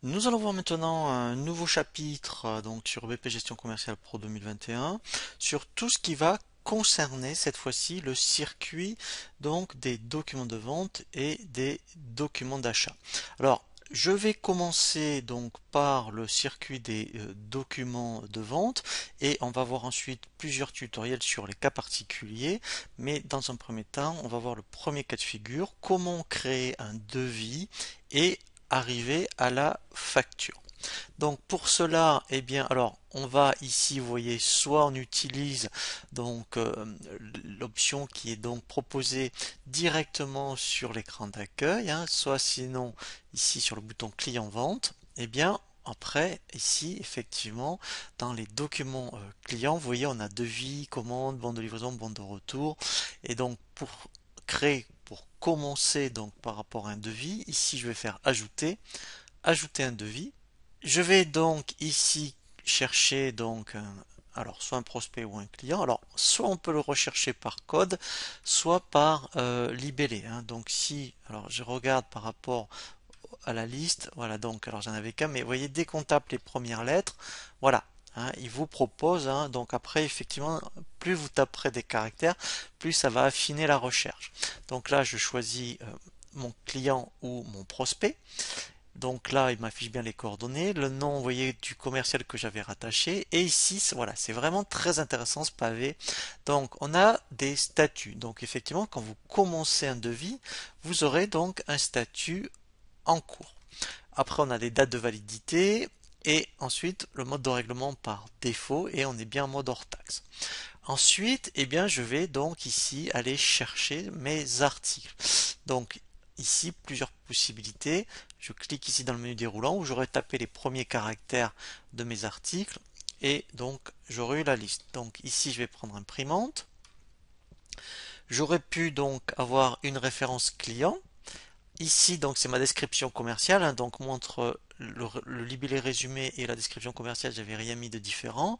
Nous allons voir maintenant un nouveau chapitre donc sur BP Gestion Commerciale Pro 2021 sur tout ce qui va concerner cette fois-ci le circuit donc des documents de vente et des documents d'achat. Alors, je vais commencer donc par le circuit des documents de vente et on va voir ensuite plusieurs tutoriels sur les cas particuliers, mais dans un premier temps, on va voir le premier cas de figure, comment créer un devis et arriver à la facture. Donc pour cela, eh bien, alors on va ici, vous voyez, soit on utilise donc l'option qui est donc proposée directement sur l'écran d'accueil, hein, soit sinon ici sur le bouton client vente, eh bien après ici effectivement dans les documents clients, vous voyez, on a devis, commande, bon de livraison, bon de retour, et donc pour commencer donc par rapport à un devis, ici je vais faire ajouter un devis. Je vais donc ici chercher donc alors soit un prospect ou un client. Alors soit on peut le rechercher par code, soit par libellé, hein. Donc si alors je regarde par rapport à la liste, voilà donc alors j'en avais qu'un, mais vous voyez dès qu'on tape les premières lettres, voilà. Hein, il vous propose, hein, donc après effectivement, plus vous taperez des caractères, plus ça va affiner la recherche. Donc là, je choisis mon client ou mon prospect. Donc là, il m'affiche bien les coordonnées, le nom, vous voyez, du commercial que j'avais rattaché. Et ici, voilà, c'est vraiment très intéressant ce pavé. Donc, on a des statuts. Donc, effectivement, quand vous commencez un devis, vous aurez donc un statut en cours. Après, on a les dates de validité. Et ensuite, le mode de règlement par défaut. Et on est bien en mode hors taxe. Ensuite, eh bien, je vais donc ici aller chercher mes articles. Donc ici, plusieurs possibilités. Je clique ici dans le menu déroulant où j'aurais tapé les premiers caractères de mes articles et donc j'aurai eu la liste. Donc ici, je vais prendre imprimante. J'aurais pu donc avoir une référence client. Ici, donc, c'est ma description commerciale, hein, donc montre le libellé résumé et la description commerciale, j'avais rien mis de différent.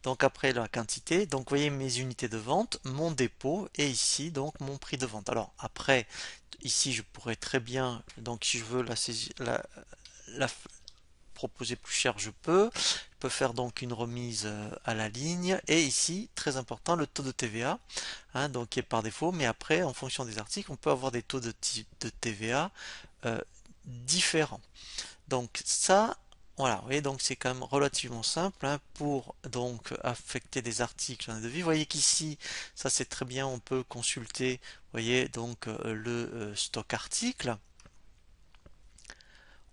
Donc après la quantité, donc vous voyez mes unités de vente, mon dépôt et ici donc mon prix de vente. Alors après, ici je pourrais très bien, donc si je veux la proposer plus cher, je peux. Je peux faire donc une remise à la ligne et ici, très important, le taux de TVA, hein, donc qui est par défaut, mais après en fonction des articles, on peut avoir des taux de TVA euh, différents. Donc ça, voilà, vous voyez, donc c'est quand même relativement simple hein, pour donc affecter des articles dans un devis. Vous voyez qu'ici, ça c'est très bien, on peut consulter, vous voyez, donc le stock article.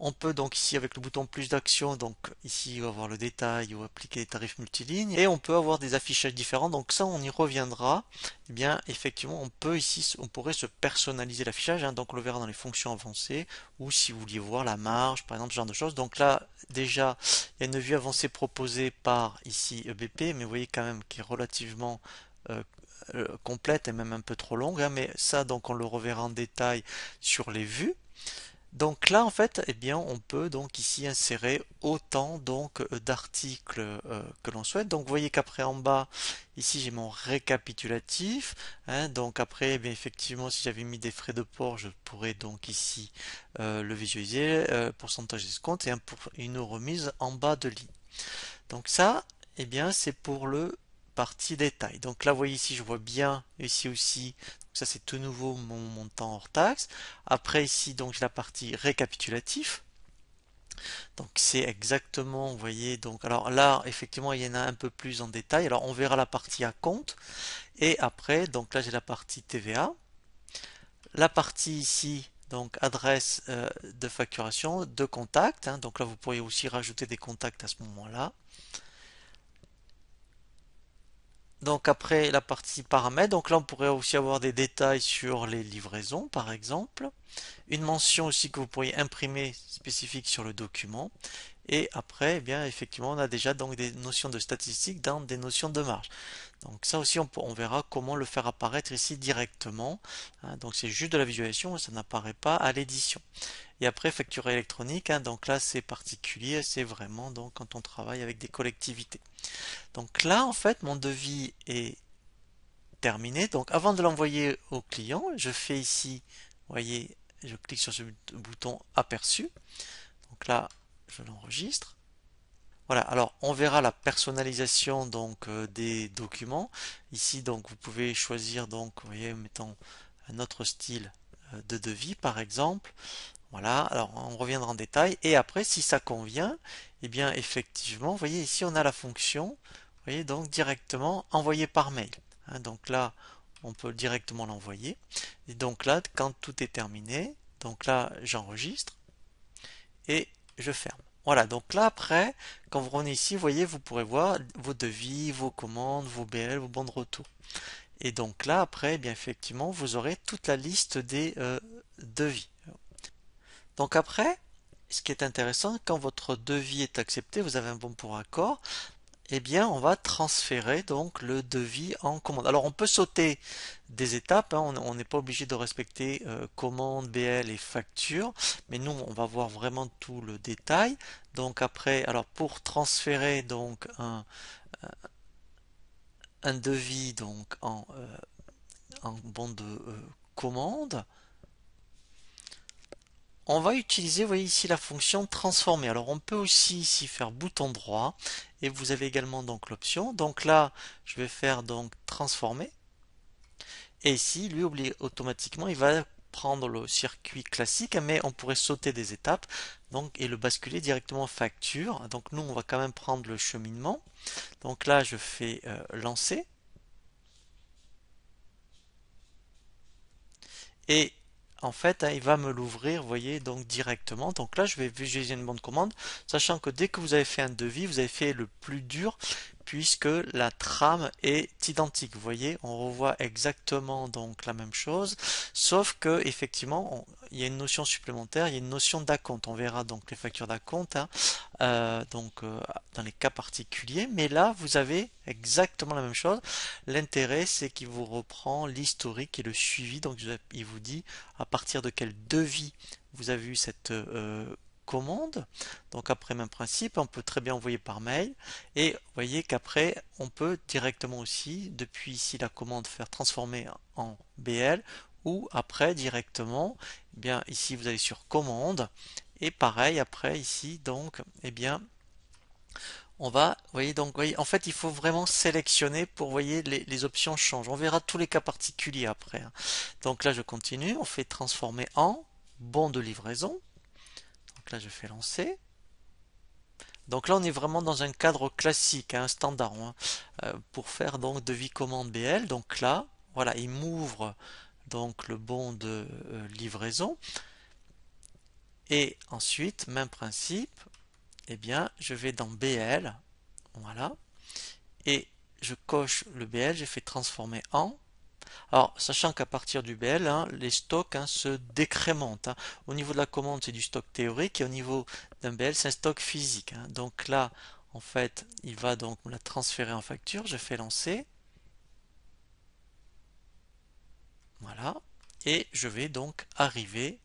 On peut donc ici avec le bouton plus d'action, donc ici on va voir le détail ou appliquer les tarifs multilignes et on peut avoir des affichages différents. Donc ça on y reviendra. Eh bien effectivement on peut ici, on pourrait se personnaliser l'affichage, hein, donc on le verra dans les fonctions avancées ou si vous vouliez voir la marge par exemple ce genre de choses. Donc là déjà il y a une vue avancée proposée par ici EBP, mais vous voyez quand même qui est relativement euh, complète et même un peu trop longue, hein, mais ça donc on le reverra en détail sur les vues. Donc là, en fait, eh bien, on peut donc ici insérer autant donc d'articles que l'on souhaite. Donc, vous voyez qu'après en bas, ici j'ai mon récapitulatif. Hein, donc après, eh bien, effectivement, si j'avais mis des frais de port, je pourrais donc ici le visualiser, pourcentage d'escompte et une remise en bas de ligne. Donc ça, eh bien, c'est pour le partie détail. Donc là, vous voyez ici, je vois bien ici aussi. Donc ça, c'est tout nouveau mon montant hors taxe. Après ici, donc j'ai la partie récapitulatif. Donc c'est exactement, vous voyez, donc alors là, effectivement, il y en a un peu plus en détail. Alors on verra la partie à compte. Et après, donc là, j'ai la partie TVA. La partie ici, donc adresse de facturation, de contact, hein. Donc là, vous pourriez aussi rajouter des contacts à ce moment-là. Donc après la partie paramètres, donc là on pourrait aussi avoir des détails sur les livraisons par exemple, une mention aussi que vous pourriez imprimer spécifique sur le document, et après eh bien effectivement on a déjà donc des notions de statistiques dans des notions de marge. Donc ça aussi on verra comment le faire apparaître ici directement, hein. Donc c'est juste de la visualisation, ça n'apparaît pas à l'édition. Et après facture électronique, hein, donc là c'est particulier, c'est vraiment donc quand on travaille avec des collectivités. Donc là, en fait, mon devis est terminé. Donc avant de l'envoyer au client, je fais ici, vous voyez, je clique sur ce bouton aperçu. Donc là, je l'enregistre. Voilà, alors on verra la personnalisation donc des documents. Ici donc vous pouvez choisir donc, vous voyez, mettons un autre style de devis par exemple. Voilà, alors on reviendra en détail et après si ça convient, eh bien effectivement, vous voyez ici on a la fonction, vous voyez donc directement envoyer par mail. Hein, donc là on peut directement l'envoyer. Et donc là quand tout est terminé, donc là j'enregistre et je ferme. Voilà, donc là après, quand vous revenez ici, vous voyez, vous pourrez voir vos devis, vos commandes, vos BL, vos bons de retour. Et donc là après, eh bien effectivement, vous aurez toute la liste des devis. Donc après, ce qui est intéressant, quand votre devis est accepté, vous avez un bon pour accord, eh bien, on va transférer donc le devis en commande. Alors, on peut sauter des étapes, hein, on n'est pas obligé de respecter commande, BL et facture, mais nous, on va voir vraiment tout le détail. Donc après, alors pour transférer donc un devis donc en bon de commande, on va utiliser, vous voyez ici la fonction transformer. Alors on peut aussi ici faire bouton droit et vous avez également donc l'option. Donc là, je vais faire donc transformer et ici, lui automatiquement, il va prendre le circuit classique, mais on pourrait sauter des étapes donc et le basculer directement en facture. Donc nous, on va quand même prendre le cheminement. Donc là, je fais lancer et en fait, hein, il va me l'ouvrir, vous voyez, donc directement. Donc là, je vais visualiser une bonne commande, sachant que dès que vous avez fait un devis, vous avez fait le plus dur, puisque la trame est identique. Vous voyez, on revoit exactement donc la même chose, sauf que effectivement, il y a une notion supplémentaire, il y a une notion d'acompte. On verra donc les factures d'acompte, hein, dans les cas particuliers, mais là, vous avez exactement la même chose. L'intérêt, c'est qu'il vous reprend l'historique et le suivi. Donc, il vous dit à partir de quel devis vous avez eu cette commande. Donc, après, même principe, on peut très bien envoyer par mail. Et vous voyez qu'après, on peut directement aussi, depuis ici la commande, faire transformer en BL ou après directement, eh bien, ici vous allez sur commande. Et pareil, après ici, donc, eh bien, on va, vous voyez, donc, vous voyez, en fait, il faut vraiment sélectionner pour, vous voyez, les options changent. On verra tous les cas particuliers après, hein. Donc là, je continue. On fait transformer en bon de livraison. Donc là, je fais lancer. Donc là, on est vraiment dans un cadre classique, hein, standard, hein, pour faire donc devis commande BL. Donc là, voilà, il m'ouvre donc le bon de livraison. Et ensuite, même principe, eh bien, je vais dans BL, voilà, et je coche le BL, j'ai fait transformer en. Alors, sachant qu'à partir du BL, hein, les stocks, hein, se décrémentent, hein. Au niveau de la commande, c'est du stock théorique, et au niveau d'un BL, c'est un stock physique, hein. Donc là, en fait, il va donc me la transférer en facture, je fais lancer, voilà, et je vais donc arriver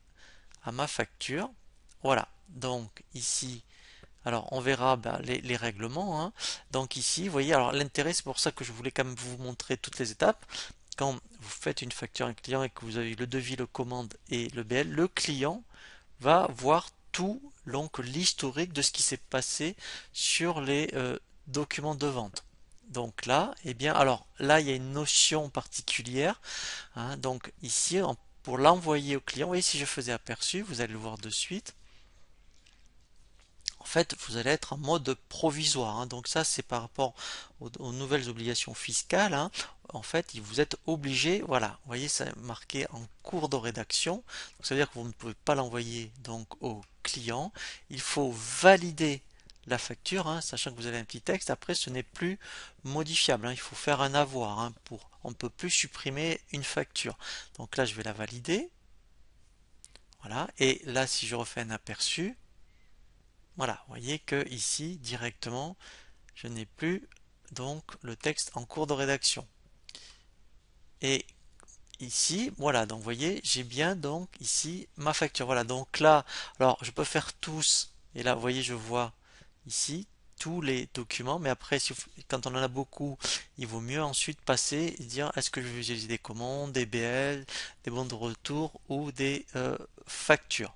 à ma facture. Voilà, donc ici, alors on verra les règlements, hein. Donc ici, vous voyez, alors l'intérêt, c'est pour ça que je voulais quand même vous montrer toutes les étapes. Quand vous faites une facture à un client et que vous avez le devis, le commande et le BL, le client va voir tout donc l'historique de ce qui s'est passé sur les documents de vente. Donc là, eh bien, alors là, il y a une notion particulière, hein. Donc ici, pour l'envoyer au client, vous voyez, si je faisais aperçu, vous allez le voir de suite. En fait, vous allez être en mode provisoire, hein. Donc ça, c'est par rapport aux nouvelles obligations fiscales, hein. En fait, vous êtes obligé, voilà, vous voyez, c'est marqué en cours de rédaction. Donc, ça veut dire que vous ne pouvez pas l'envoyer donc au client. Il faut valider la facture, hein, sachant que vous avez un petit texte. Après, ce n'est plus modifiable, hein. Il faut faire un avoir, hein, on ne peut plus supprimer une facture. Donc là, je vais la valider. Voilà. Et là, si je refais un aperçu, voilà, vous voyez que ici, directement, je n'ai plus donc le texte en cours de rédaction. Et ici, voilà, donc vous voyez, j'ai bien donc ici ma facture. Voilà, donc là, alors je peux faire tous, et là, vous voyez, je vois ici tous les documents, mais après, quand on en a beaucoup, il vaut mieux ensuite passer et dire est-ce que je vais utiliser des commandes, des BL, des bons de retour ou des factures.